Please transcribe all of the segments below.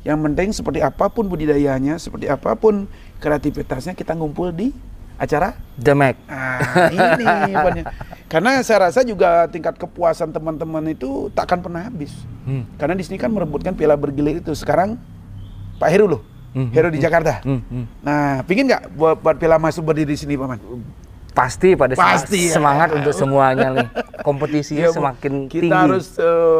Yang penting seperti apapun budidayanya, seperti apapun kreativitasnya, kita ngumpul di acara The Mac. Nah, ini poinnya. Karena saya rasa juga tingkat kepuasan teman-teman itu tak akan pernah habis. Karena di sini kan merebutkan piala bergilir itu. Sekarang Pak Heru loh, Heru di Jakarta. Nah, pingin nggak buat piala masuk berdiri di sini, Paman? Pasti pada Pasti, semangat ya. untuk semuanya nih. Kompetisinya Ya, semakin kita tinggi. harus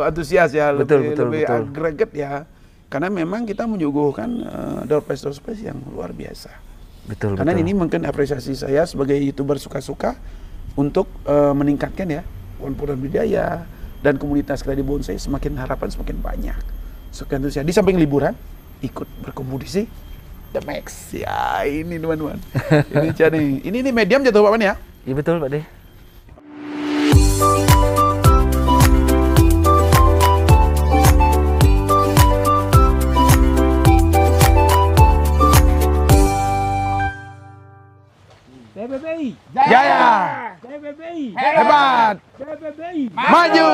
antusias ya, Betul. lebih agregat ya. Karena memang kita menyuguhkan door prize yang luar biasa. Betul. Karena ini mungkin apresiasi saya sebagai YouTuber suka-suka untuk meningkatkan ya pohon-pohon budidaya dan komunitas kredit bonsai, semakin harapan semakin banyak. Sekian antusias. Di samping liburan ikut berkompetisi The Max. Ya ini teman-teman. Ini jadi ini medium jatuh Pak Man ya? Iya betul Pak De. PBBI Jaya, PBBI hebat, PBBI maju.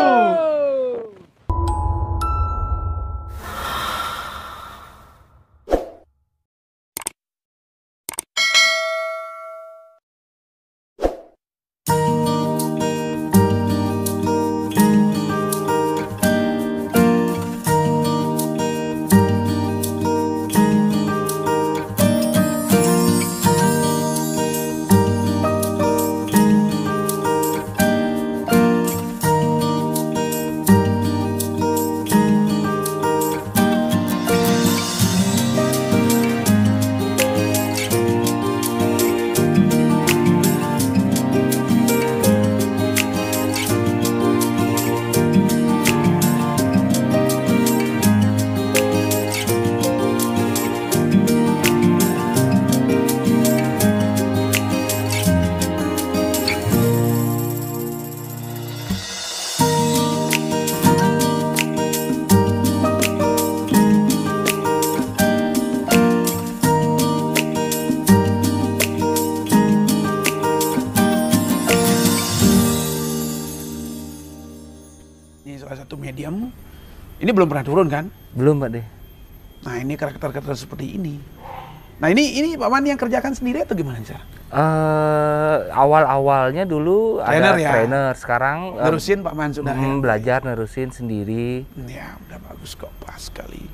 Ini salah satu medium. Ini belum pernah turun kan? Belum Pak De. Nah ini karakter-karakter seperti ini. Nah ini Pak Man yang kerjakan sendiri atau gimana sih? Awal-awalnya dulu Trainer ada ya? trainer, sekarang Nerusin Pak Man sudah ya? belajar nerusin sendiri. Ya udah bagus kok, pas sekali.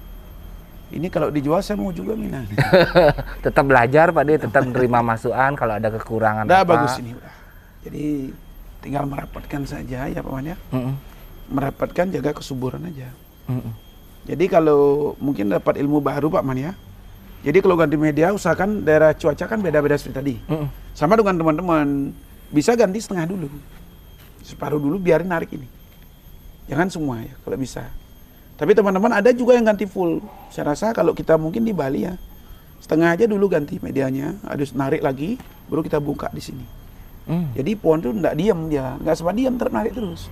Ini kalau dijual saya mau juga Mina. Tetap belajar Pak De, tetap menerima masukan kalau ada kekurangan Udah apa. bagus ini udah. Jadi tinggal merapatkan saja ya Pak Man ya. Merapatkan, jaga kesuburan aja. Jadi kalau mungkin dapat ilmu baru Pak Man ya. Jadi kalau ganti media usahakan daerah cuaca kan beda-beda seperti tadi. Sama dengan teman-teman, bisa ganti setengah dulu. Separuh dulu biarin narik ini. Jangan semua ya kalau bisa. Tapi teman-teman ada juga yang ganti full. Saya rasa kalau kita mungkin di Bali ya, setengah aja dulu ganti medianya, harus narik lagi, baru kita buka di sini. Jadi pohon tuh nggak diam dia, nggak sempat diam, narik terus.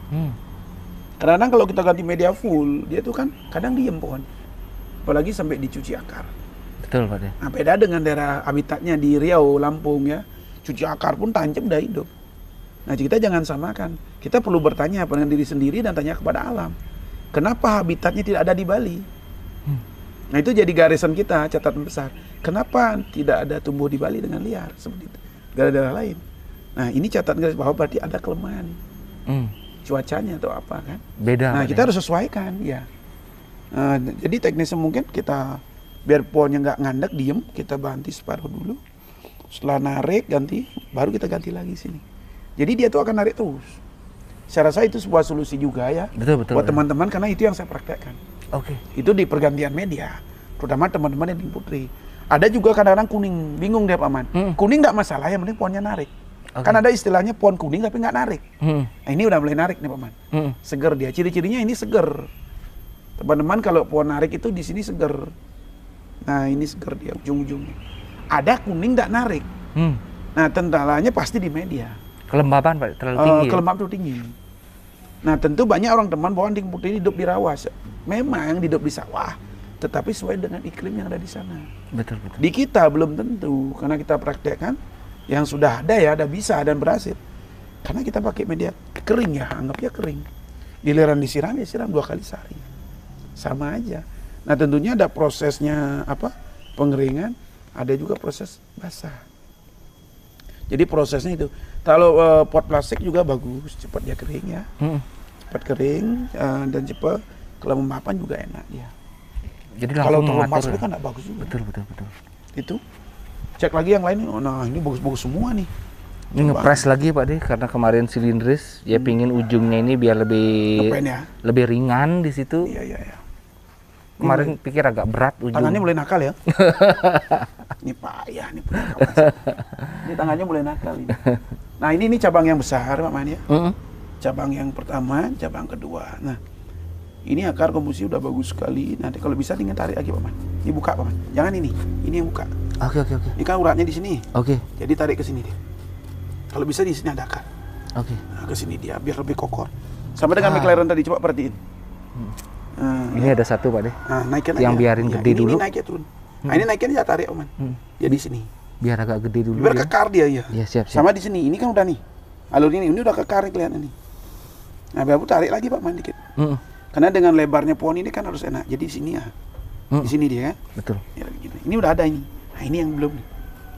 Kadang-kadang kalau kita ganti media full, dia tuh kan kadang diem pohon. Apalagi sampai dicuci akar. Betul Pak De. Nah, beda dengan daerah habitatnya di Riau, Lampung ya. Cuci akar pun tancap udah hidup. Nah, kita jangan samakan. Kita perlu bertanya dengan diri sendiri dan tanya kepada alam. Kenapa habitatnya tidak ada di Bali? Nah, itu jadi garisan kita, catatan besar. Kenapa tidak ada tumbuh di Bali dengan liar seperti itu? Daerah-daerah lain. Nah, ini catatan garis bawah berarti ada kelemahan. Cuacanya atau apa kan? Beda. Nah, Pak kita De. harus sesuaikan ya. Jadi teknisnya mungkin kita biar pohonnya nggak ngandek, diem, kita banti separuh dulu. Setelah narik ganti, baru kita ganti lagi sini. Jadi dia tuh akan narik terus. Saya rasa itu sebuah solusi juga ya. Betul. Buat teman-teman, karena itu yang saya praktekkan. Oke. Itu di pergantian media, terutama teman-teman yang di Putri. Ada juga kadang-kadang kuning, bingung dia Pak Man. Kuning nggak masalah, yang penting pohonnya narik. Kan ada istilahnya pohon kuning tapi nggak narik. Nah, ini udah mulai narik nih Pak Man. Seger dia, ciri-cirinya ini seger. Teman-teman kalau pohon narik itu di sini seger. Nah ini seger dia ujung-ujungnya. Ada kuning nggak narik. Nah tandanya pasti di media. Kelembapan Pak terlalu tinggi. Kelembapan terlalu tinggi. Nah tentu banyak orang teman bahwa anting putih ini hidup di rawa. Memang hidup di sawah, tetapi sesuai dengan iklim yang ada di sana. Betul. Di kita belum tentu, karena kita praktekkan yang sudah ada ya, ada bisa dan berhasil. Karena kita pakai media kering ya, anggapnya kering. Giliran disiram ya siram 2 kali sehari. Sama aja. Nah tentunya ada prosesnya apa? Pengeringan, ada juga proses basah. Jadi prosesnya itu. Kalau pot plastik juga bagus, cepat dia kering ya. Cepat kering dan cepat kalau memapan juga enak dia. Jadi Kalau langsung terlalu mengatur. mas itu kan nggak bagus juga. Betul. Itu cek lagi yang lain. Oh, nah ini bagus-bagus semua nih. Ini ngepres lagi Pak De, karena kemarin silindris, ya pingin ujungnya ini biar lebih Ngepen ya. lebih ringan di situ. Iya. Kemarin pikir agak berat ujung. Tangannya mulai nakal ya. Ini payah nih punya kawan. Ini tangannya mulai nakal ini. Nah ini cabang yang besar Pak Man ya. Cabang yang pertama, cabang kedua. Nah ini akar komposisi udah bagus sekali. Nanti kalau bisa tinggal tarik lagi Pak Man. Ini buka Pak Man. Jangan ini yang buka. Oke. Ini kan uratnya di sini. Oke. Jadi tarik ke sini dia. Kalau bisa di sini ada akar. Oke. Nah, ke sini dia biar lebih kokoh. Sama dengan McLaren tadi, coba perhatiin. Ini ada satu Pak De. Nah, naikin Yang aja. biarin gede ini, dulu. Ini naiknya turun. Nah, ini naikin aja tarik, Oman. Ya di sini. Biar agak gede dulu Biar ya. kekar dia ya. Iya, siap. Sama di sini. Ini kan udah nih. Alur ini udah kekar nih kelihatan nih. Nah, baru tarik lagi Pak Man dikit. Karena dengan lebarnya pohon ini kan harus enak. Jadi di sini ya. Di sini dia kan. Betul. Ya, gini. Ini udah ada ini. Nah, ini yang belum nih.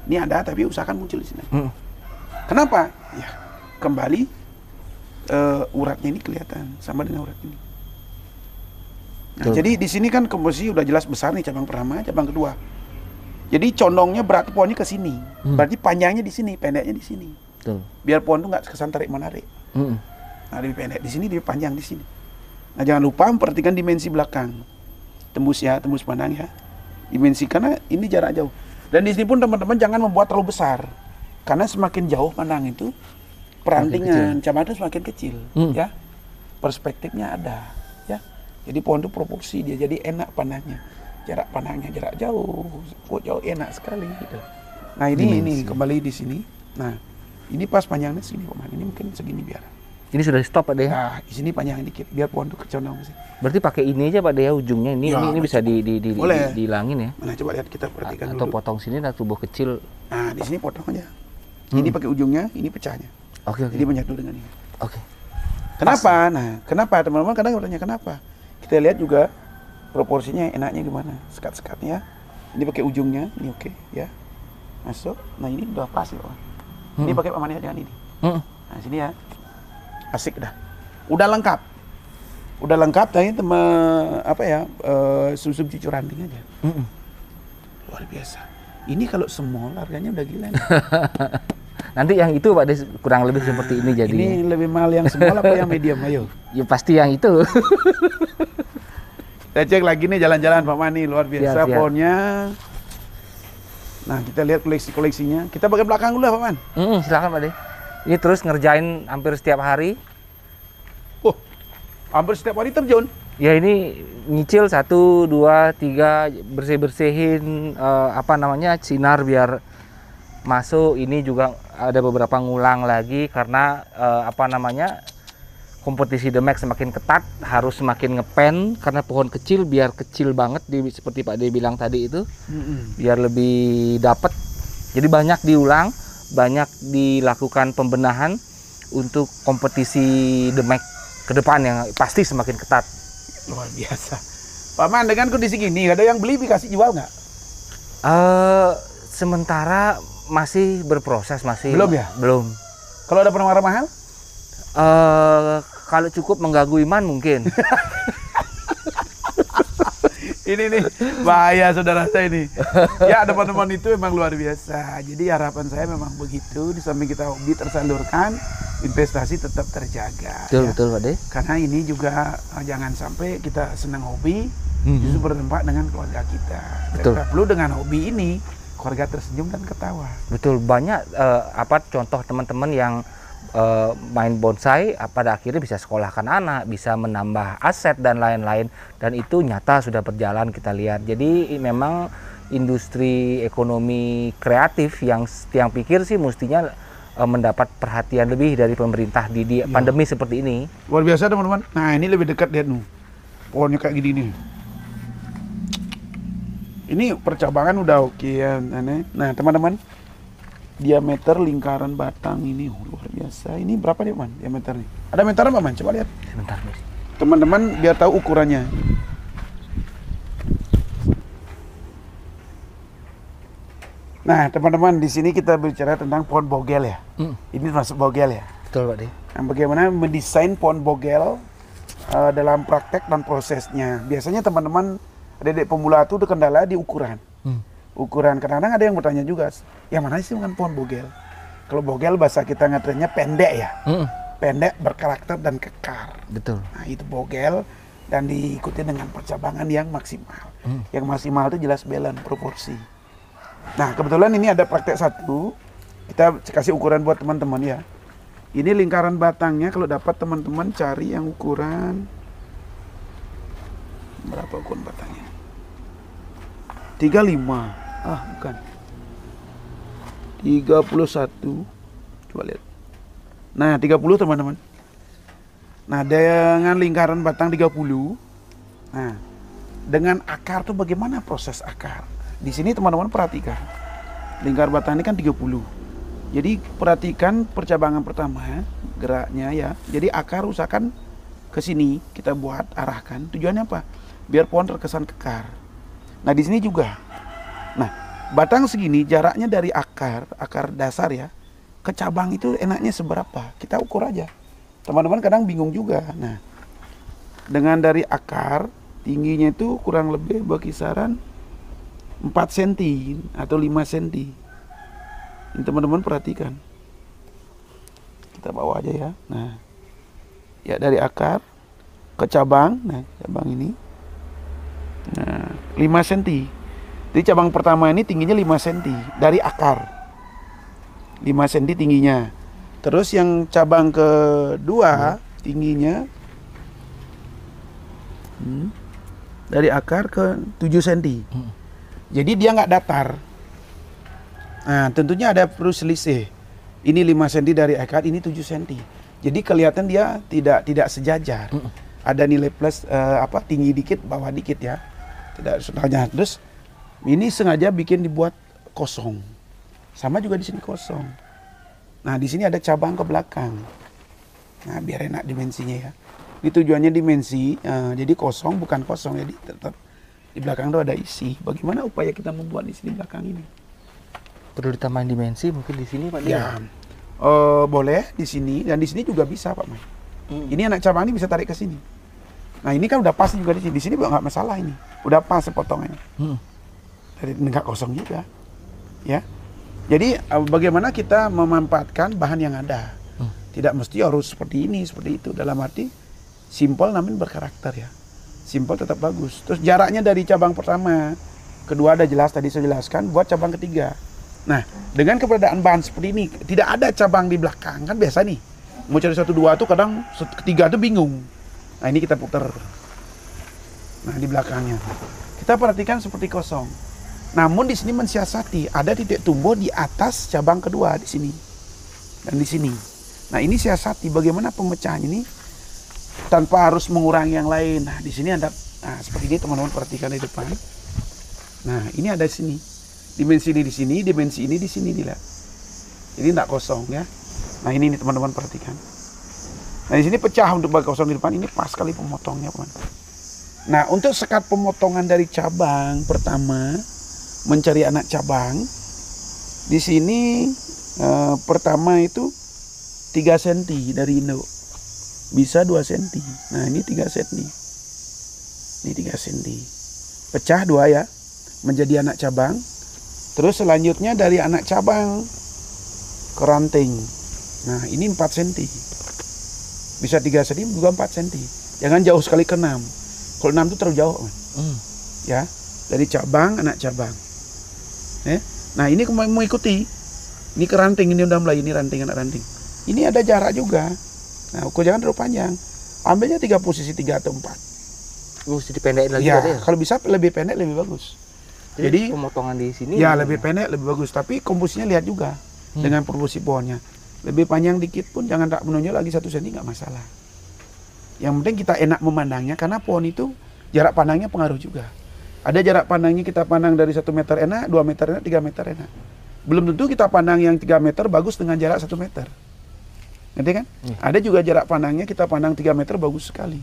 Ini ada tapi usahakan muncul di sini. Kenapa? Ya, kembali uratnya ini kelihatan sama dengan urat ini. Nah, jadi di sini kan komposisi udah jelas besar nih cabang pertama, cabang kedua. Jadi condongnya berat pohonnya ke sini. Berarti panjangnya di sini, pendeknya di sini. Betul. Biar pohon tuh nggak kesan tarik menarik. Nah, lebih pendek di sini, lebih panjang di sini. Nah, jangan lupa memperhatikan dimensi belakang. Tembus ya, tembus pandang ya. Dimensi karena ini jarak jauh. Dan di sini pun teman-teman jangan membuat terlalu besar. Karena semakin jauh pandang itu perantingan cabang itu semakin kecil, ya. Perspektifnya ada, ya. Jadi pohon itu proporsi dia, jadi enak pandangnya. Jarak pandangnya jarak jauh, jauh enak sekali gitu. Nah, ini kembali di sini. Nah, ini pas panjangnya segini, Pak Man. Ini mungkin segini biar. Ini sudah stop Pak De ya? Nah, di sini panjang dikit biar pohon itu kecondong ke sini. Berarti pakai ini aja Pak De ya ujungnya. Ini Ya, ini bisa boleh. dihilangin ya? Mana coba lihat kita perhatikan Atau dulu. potong sini dan tubuh kecil. Nah, di sini potong aja. Ini pakai ujungnya, ini pecahnya. Oke. Jadi menyatu dengan ini. Oke. Kenapa? Nah, kenapa teman-teman kadang bertanya kenapa? Kita lihat juga proporsinya enaknya gimana, sekat-sekatnya. Ini pakai ujungnya, ini oke, ya. Masuk. Nah, ini udah pas ya, Pak. Ini pakai pamannya jangan ini. Nah, sini ya. Asik dah. Udah lengkap. Udah lengkap tadi sum-sum cucu ranting aja. Luar biasa. Ini kalau semua harganya udah gila nih. Nanti yang itu Pak De kurang lebih seperti ini jadi. Ini lebih mahal yang small apa yang medium? Ayo. Ya pasti yang itu. Saya cek lagi nih jalan-jalan Pak Mani, luar biasa Siap. pohonnya. Nah, kita lihat koleksinya. Kita bagian belakang dulu Pak Man. Silakan Pak De. Ini terus ngerjain hampir setiap hari. Oh, hampir setiap hari terjun. Ya ini nyicil 1, 2, 3 bersih-bersihin sinar biar masuk. Ini juga ada beberapa ngulang lagi karena kompetisi The Max semakin ketat, harus semakin ngepen karena pohon kecil biar kecil banget seperti Pak De bilang tadi itu. Biar lebih dapat. Jadi banyak diulang, banyak dilakukan pembenahan untuk kompetisi The Max ke depan yang pasti semakin ketat. Luar biasa. Pak Man, dengan kondisi gini, ada yang beli dikasih jual nggak? Sementara masih berproses, masih Belum ya? Belum. Kalau ada penawaran mahal? Kalau cukup mengganggu iman mungkin. Ini nih bahaya saudara saya ini. Ya teman-teman itu memang luar biasa. Jadi harapan saya memang begitu. Di samping kita hobi tersalurkan, investasi tetap terjaga. Betul Pak De. Karena ini juga jangan sampai kita senang hobi justru berdampak dengan keluarga kita. Betul. Kita perlu dengan hobi ini keluarga tersenyum dan ketawa. Betul, banyak contoh teman-teman yang main bonsai pada akhirnya bisa sekolahkan anak, bisa menambah aset dan lain-lain, dan itu nyata sudah berjalan kita lihat. Jadi memang industri ekonomi kreatif yang pikir sih mestinya mendapat perhatian lebih dari pemerintah di pandemi seperti ini. Luar biasa teman-teman. Nah ini lebih dekat lihat nih, pohonnya kayak gini nih. Ini percabangan udah oke ya. Nah teman-teman, diameter lingkaran batang ini luar biasa. Ini berapa nih Man diameternya? Ada meter apa Man? Coba lihat. Sebentar, Mas. Teman-teman biar tahu ukurannya. Nah, teman-teman, di sini kita bicara tentang pohon bogel ya. Ini masuk bogel ya. Betul Pak De. Nah, bagaimana mendesain pohon bogel dalam praktek dan prosesnya. Biasanya teman-teman adik-adik pemula itu kendala di ukuran. Ukuran, kadang-kadang ada yang bertanya juga, yang mana sih dengan pohon bogel? Kalau bogel bahasa kita ngaturnya pendek ya. Pendek, berkarakter dan kekar. Betul. Nah, itu bogel dan diikuti dengan percabangan yang maksimal. Yang maksimal itu jelas balance, proporsi. Nah, kebetulan ini ada praktek satu. Kita kasih ukuran buat teman-teman ya. Ini lingkaran batangnya, kalau dapat teman-teman cari yang ukuran berapa ukuran batangnya? 35. Ah, bukan. 31. Coba lihat. Nah, 30 teman-teman. Nah, dengan lingkaran batang 30. Nah, dengan akar tuh bagaimana proses akar? Di sini teman-teman perhatikan. Lingkar batang ini kan 30. Jadi perhatikan percabangan pertama, geraknya ya. Jadi akar usahakan ke sini kita buat arahkan. Tujuannya apa? Biar pohon terkesan kekar. Nah, di sini juga. Nah, batang segini jaraknya dari akar dasar ya, ke cabang itu enaknya seberapa? Kita ukur aja. Teman-teman kadang bingung juga. Nah, dengan dari akar tingginya itu kurang lebih berkisaran 4 cm atau 5 cm. Ini teman-teman perhatikan. Kita bawa aja ya. Nah, ya dari akar ke cabang. Nah, cabang ini. Nah, 5 cm. Jadi cabang pertama ini tingginya 5 cm dari akar. 5 cm tingginya. Terus yang cabang kedua tingginya dari akar ke 7 cm. Jadi dia nggak datar. Nah, tentunya ada perlu selisih. Ini 5 cm dari akar, ini 7 cm. Jadi kelihatan dia tidak sejajar. Ada nilai plus tinggi dikit, bawah dikit ya. Tidak setengahnya. Terus ini sengaja dibuat kosong. Sama juga di sini kosong. Nah, di sini ada cabang ke belakang. Nah, biar enak dimensinya ya. Ini tujuannya dimensi, jadi kosong bukan kosong, jadi tetap di belakang itu ada isi. Bagaimana upaya kita membuat di sini belakang ini? Perlu ditambahin dimensi mungkin di sini Pak De. Ya, boleh di sini dan di sini juga bisa Pak Mai. Ini anak cabang ini bisa tarik ke sini. Nah, ini kan udah pas juga di sini. Di sini juga nggak masalah ini. Udah pas sepotongannya. Jadi nggak kosong juga. Ya. Jadi bagaimana kita memanfaatkan bahan yang ada. Tidak mesti harus seperti ini, seperti itu. Dalam arti simpel namun berkarakter ya. Simpel tetap bagus. Terus jaraknya dari cabang pertama, kedua ada jelas tadi saya jelaskan buat cabang ketiga. Nah, dengan keberadaan bahan seperti ini, tidak ada cabang di belakang kan biasa nih. Mau cari 1 2 tuh kadang ketiga tuh bingung. Nah, ini kita putar. Nah, di belakangnya. Kita perhatikan seperti kosong. Namun di sini mensiasati, ada titik tumbuh di atas cabang kedua di sini. Dan di sini. Nah, ini siasati bagaimana pemecahan ini tanpa harus mengurangi yang lain. Nah, di sini ada seperti ini teman-teman perhatikan di depan. Nah, ini ada di sini. Dimensi ini di sini, dimensi ini di sini dilihat. Jadi tidak kosong ya. Nah, ini teman-teman perhatikan. Nah, di sini pecah untuk bagi kosong di depan, ini pas sekali pemotongnya, teman. Nah, untuk sekat pemotongan dari cabang pertama mencari anak cabang. Di sini pertama itu 3 cm dari induk. Bisa 2 cm. Nah, ini 3 cm. Ini 3 cm. Pecah 2 ya. Menjadi anak cabang. Terus selanjutnya dari anak cabang ke ranting. Nah, ini 4 cm. Bisa 3 cm juga 4 cm. Jangan jauh sekali ke 6. Kalau 6 itu terlalu jauh, man. Ya, dari cabang anak cabang. Nah, ini mengikuti. Ini ke ranting, ini udah mulai, ini ranting anak ranting. Ini ada jarak juga. Nah, ukur jangan terlalu panjang. Ambilnya 3 posisi 3 atau 4. Mesti dipendekin lagi ya, ya? Kalau bisa lebih pendek lebih bagus. Jadi pemotongan di sini ya lebih pendek lebih bagus, tapi komposisinya lihat juga dengan proporsi pohonnya. Lebih panjang dikit pun jangan tak menonjol lagi 1 cm nggak masalah. Yang penting kita enak memandangnya karena pohon itu jarak pandangnya pengaruh juga. Ada jarak pandangnya kita pandang dari 1 meter enak, 2 meter enak, 3 meter enak. Belum tentu kita pandang yang 3 meter bagus dengan jarak 1 meter. Ngerti kan? Ada juga jarak pandangnya kita pandang 3 meter bagus sekali.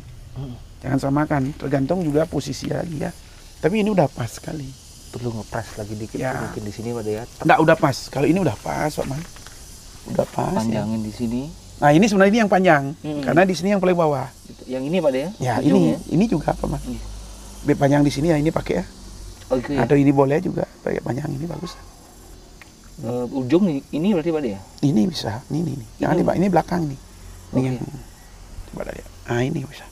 Jangan samakan, tergantung juga posisi lagi ya. Tapi ini udah pas sekali. perlu ngepres lagi dikit Ya. mungkin di sini Pak De ya. Enggak, udah pas. Kalau ini udah pas Pak Man. Udah pas. Ya. Panjangin di sini. Nah ini sebenarnya ini yang panjang, Mm-mm. karena di sini yang paling bawah. Yang ini Pak De ya? Ya Ujungnya? ini juga Pak Man. Iya. Lebih panjang di sini ya ini pakai ya. Oke. Ya. Atau ini boleh juga pakai panjang ini bagus. Ujung ini berarti Pak De ya? Ini bisa, ini. Jangan Ini. nih Pak, ini belakang nih. Ini Oke. yang coba lihat. Ah ini bisa.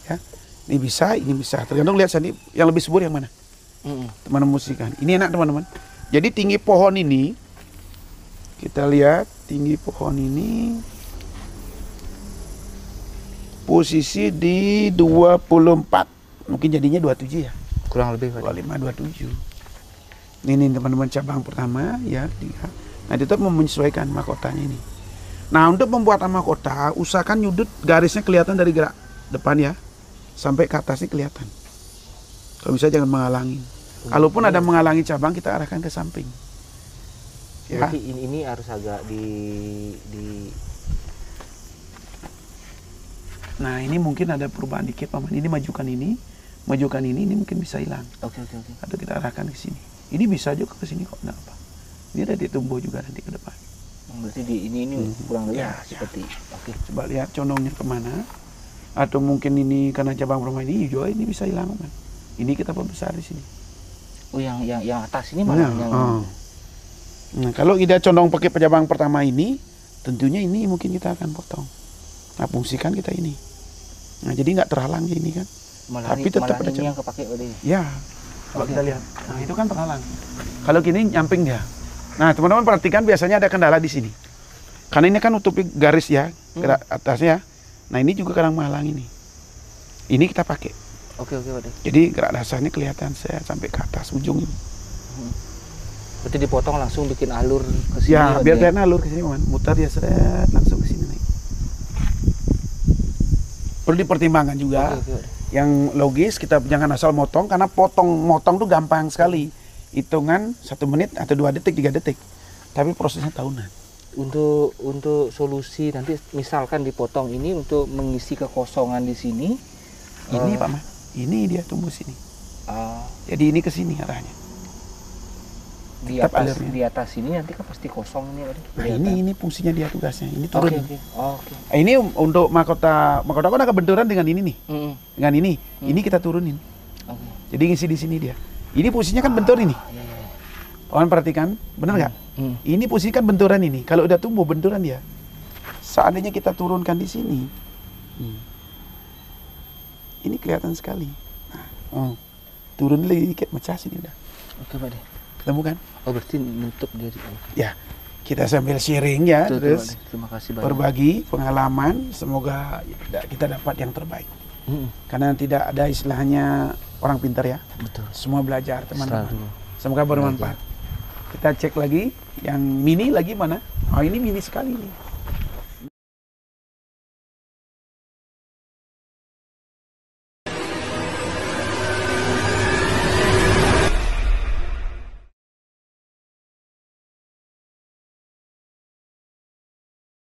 Ya. Ini bisa. Tergantung lihat sini yang lebih subur yang mana. Teman-teman musikan. Ini enak teman-teman. Jadi tinggi pohon ini kita lihat tinggi pohon ini posisi di 24. Mungkin jadinya 27 ya. Kurang lebih Pak De. 25, 27. Ini teman-teman cabang pertama ya 3. Nah tetap menyesuaikan mahkotanya ini. Nah untuk membuat mahkota usahakan nyudut garisnya kelihatan dari gerak depan ya sampai ke atasnya kelihatan. Kalau bisa jangan menghalangi. Kalaupun ada menghalangi cabang kita arahkan ke samping. Ya. Berarti ini harus agak di Nah ini mungkin ada perubahan dikit Paman. Ini majukan ini mungkin bisa hilang. Oke. Atau kita arahkan ke sini. Ini bisa juga ke sini kok, enggak apa. Ini ada ditumbuh juga nanti ke depan. Berarti ini kurang lebih Ya, seperti oke. Coba lihat condongnya kemana. Atau mungkin ini karena cabang pertama ini hijau, ini bisa hilang Paman. Ini kita perbesar di sini. Oh yang atas ini malah yang Nah, kalau kita condong pakai cabang pertama ini, tentunya ini mungkin kita akan potong. Nah, fungsikan kita ini. Nah, jadi nggak terhalang ini kan. malah tapi tetap ada ini yang kepake Pak De. Ya, kalau kita lihat. Nah, itu kan terhalang. Kalau gini nyamping dia. Nah, teman-teman perhatikan biasanya ada kendala di sini. Karena ini kan nutupi garis ya, gerak atasnya. Nah, ini juga kadang menghalang ini. Ini kita pakai. Oke Pak De. Jadi gerak dasarnya kelihatan saya sampai ke atas ujung ini. Berarti dipotong langsung bikin alur ke sini. Ya, Pak biar De. kelihatan alur ke sini, Paman. Mutar dia seret langsung ke sini nih. Perlu dipertimbangkan juga. Oke, Pak De. Yang logis kita jangan asal motong karena motong tuh gampang sekali. Hitungan 1 menit atau 2 detik, 3 detik. Tapi prosesnya tahunan. Untuk solusi nanti misalkan dipotong ini untuk mengisi kekosongan di sini. Ini Pak Man. Ini dia tumbuh sini. ah, Jadi ini ke sini arahnya. di Tetap atas alurnya. di atas ini nanti kan pasti kosong ini Pak De. Nah, Kelihatan. ini fungsinya dia tugasnya. Ini Oke. turun. Oke. Ini untuk mahkota kan agak benturan dengan ini nih. Mm-mm. Dengan ini. Ini kita turunin. Oke. Jadi ngisi di sini dia. Ini posisinya kan bentur ini. Iya. Kawan perhatikan, benar nggak? Ini posisi kan benturan ini. Kalau udah tumbuh benturan dia. Seandainya kita turunkan di sini, ini kelihatan sekali. Nah, turun lagi dikit, mecah sini udah. Oke Pak De. Ketemu kan? Oh berarti nutup dia. Oke. Ya, kita sambil sharing ya, Betul, terus Pak De. Terima kasih banyak. berbagi pengalaman. Semoga kita dapat yang terbaik. Karena tidak ada istilahnya orang pintar ya. Betul. Semua belajar teman-teman. Selalu. Semoga bermanfaat. Kita cek lagi yang mini lagi mana? Oh ini mini sekali nih.